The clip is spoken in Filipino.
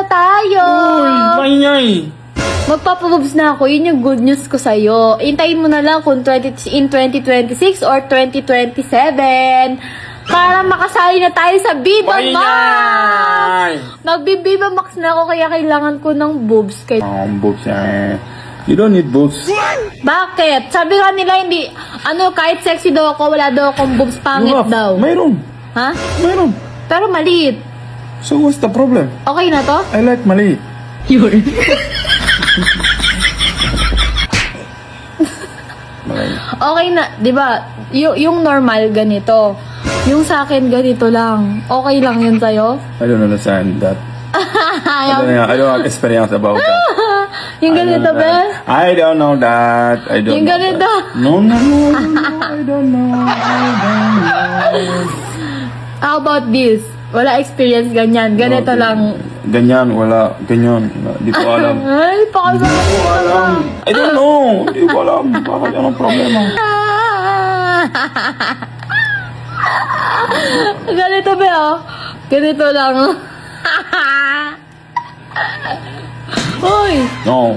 tayo. Uy, maingay. Magpapaboobs na ako. Yun yung good news ko sa'yo. Hintayin mo na lang kung in 2026 or 2027 para makasali na tayo sa Viva Max. Maingay. Magbi-Viva Max na ako kaya kailangan ko ng boobs. Boobs eh. You don't need boobs. Bakit? Sabi nga nila hindi, kahit sexy daw ako, wala daw akong boobs, pangit You have. daw. Mayroon. Ha? Mayroon. Pero maliit. So what's the problem? Okay na to? I like maliit. Yun. Okay na, di ba? Yung normal ganito. Yung sa akin ganito lang. Okay lang yun sa'yo? I don't understand that. I don't have experience about that. Yung ganito ba? I don't know that. I don't Yung know ganito? that. No, I don't know. How about this? Wala experience ganyan. Ganito Okay. lang. Ganyan, wala. Ganyan. Di ko alam. Ay, Di ko alam. I don't know. Di ko alam. Bakit anong problema? Ganito ba oh? Ganito lang. Uy! No.